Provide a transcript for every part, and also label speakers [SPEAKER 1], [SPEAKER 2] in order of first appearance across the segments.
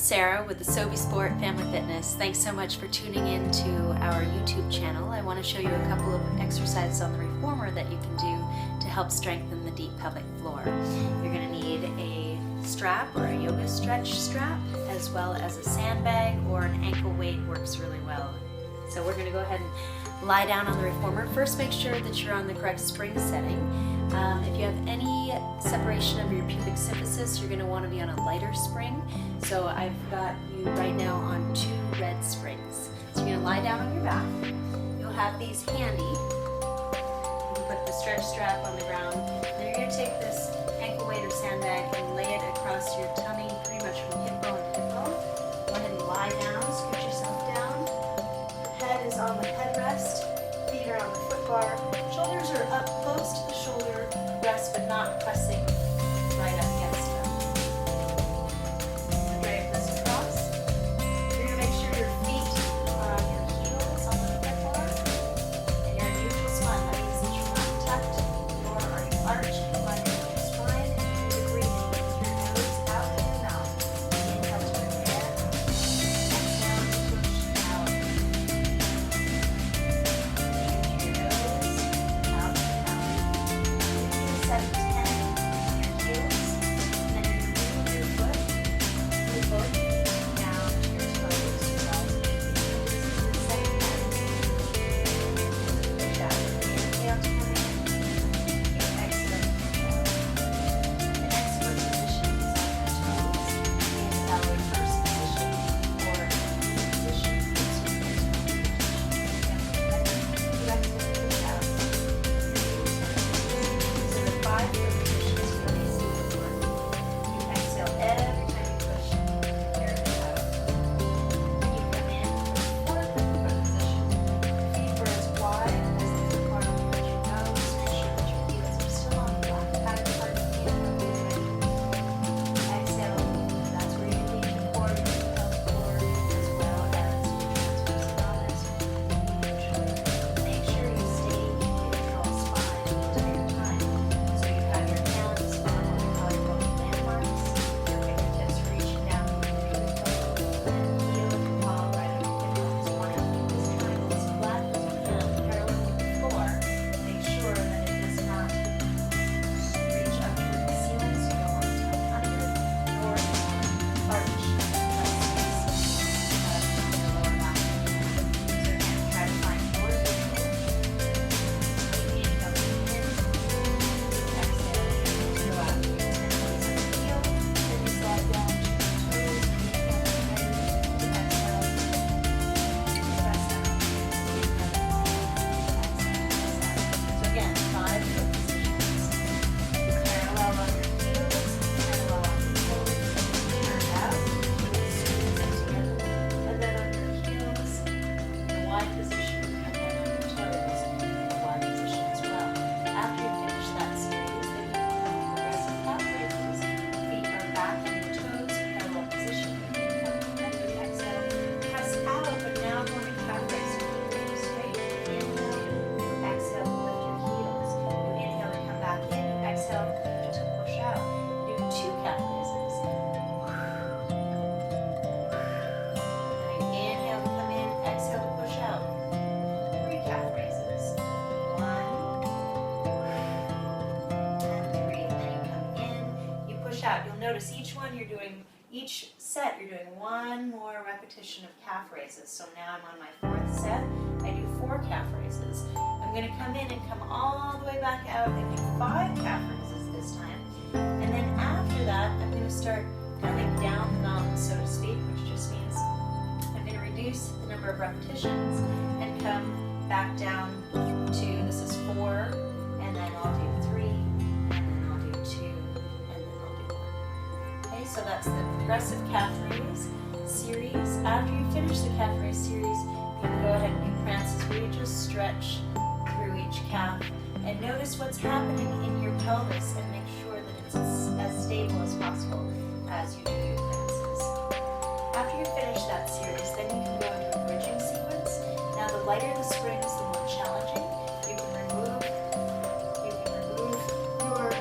[SPEAKER 1] Sarah with the Sobi Sport Family Fitness. Thanks so much for tuning in to our YouTube channel. I want to show you a couple of exercises on the reformer that you can do to help strengthen the deep pelvic floor. You're going to need a strap or a yoga stretch strap, as well as a sandbag or an ankle weight works really well. So we're going to go ahead and lie down on the reformer. First, make sure that you're on the correct spring setting. If you have any separation of your pubic symphysis, you're going to want to be on a lighter spring. So I've got you right now on 2 red springs. So you're going to lie down on your back. You'll have these handy. You can put the stretch strap on the ground. Then you're going to take this ankle weight or sandbag and lay it across your tummy, pretty much from hip bone to hip bone. Go ahead and lie down, scoot yourself down. The head is on the headrest, feet are on the foot bar. Shoulders are up close to the shoulder rest, but not pressing right up against them. Drape this across. You're going to make sure your feet are on your heels on the foot bar, and you're in neutral spine. That means that you're not tucked, nor are you arched. You line your neutral spine, and you're breathing with your nose out of your mouth. Inhale to prepare. Exhale to push out. Your nose out of your mouth. 7 to 10 on your heels, and then you move your foot, move both feet down to your toes, relative to the heels. 7 push out. Inhale to come in, and exhale to push out. The next foot position is on your toes in our first position or position. So you exhale to push out. So the 5 foot positions for these would work. You exhale every time you push your hips out. Then you come in for the 4th foot position. Feet are as wide as the foot bar will let you go. Just make sure that your heels are still on the flat padded part of the heel. Exhale, that's where you engage your core, your pelvic floor, as well as your transverse abdominis. Make sure you stay in neutral spine the entire time. So you have your hands on what we call your pelvic landmarks, your fingertips reaching down to your pubic bone, and heel of your palm right on your hip bones. You want to keep this triangle as flat as you can, parallel with the floor. Make sure that it does not reach up toward the ceiling, so you don't want to tuck under, nor arch the space of your lower back. So again, try to find your visual. Inhale in, exhale, go out. 10 toes on the heel, then you slide down to your toes. Inhale to exhale, press out. So again, 5 foot positions. Parallel on your heels, parallel on your toes, turn out, squeeze them together. And then on your heels, the wide position, and then on your toes, the wide position as well. After you finish that series, then you can do progressive calf raises. Feet are back on your toes, parallel position. Inhale, and you exhale. Press out, but now going to calf raise. So keep it straight. Inhale, you exhale to lift your heels. You inhale to come back in. You exhale to push out. Do 2 calf raises. Now you inhale to come in. Exhale to push out. 3 calf raises. 1 and 3. And then you come in. You push out. You'll notice each set you're doing 1 more repetition of calf raises. So now I'm on my 4th set. I do 4 calf raises. I'm going to come in and come all the way back out and do 5 calf raises this time. And then after that, I'm going to start coming down the mountain, so to speak, which just means I'm going to reduce the number of repetitions and come back down to, this is 4, and then I'll do 3, and then I'll do 2, and then I'll do 1. Okay, so that's the progressive calf raise series. After you finish the calf raise series, you can go ahead and do prances where you just stretch through each calf and notice what's happening in your pelvis and make sure that it's as stable as possible as you do your prances. After you finish that series, then you can go into a bridging sequence. Now the lighter the springs, the more challenging. You can remove your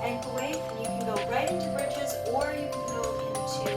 [SPEAKER 1] ankle weight and you can go right into bridges, or you can go into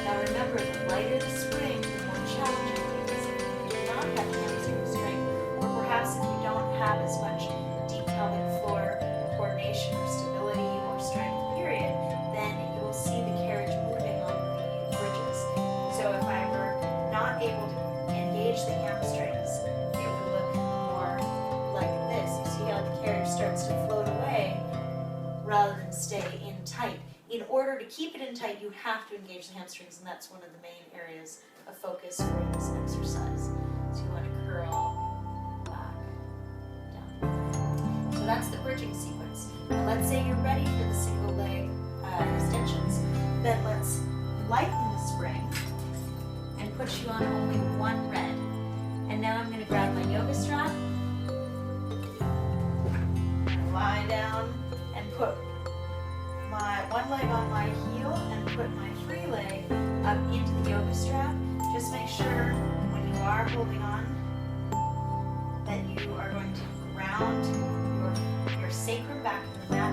[SPEAKER 1] Now remember, the lighter the spring, the more challenging it is. If you do not have hamstring strength, or perhaps if you don't have as much deep pelvic floor coordination or stability or strength, period, then you will see the carriage moving on the bridges. So if I were not able to engage the hamstrings, it would look more like this. You see how the carriage starts to float away rather than stay in tight. In order to keep it in tight, you have to engage the hamstrings, and that's one of the main areas of focus for this exercise. So you want to curl back, down. So that's the bridging sequence. Now let's say you're ready for the single leg extensions. Then let's lighten the spring and put you on only one red. And now I'm going to grab my yoga strap, lie down, and put my one leg on my heel and put my free leg up into the yoga strap. Just make sure when you are holding on that you are going to ground your sacrum back in the mat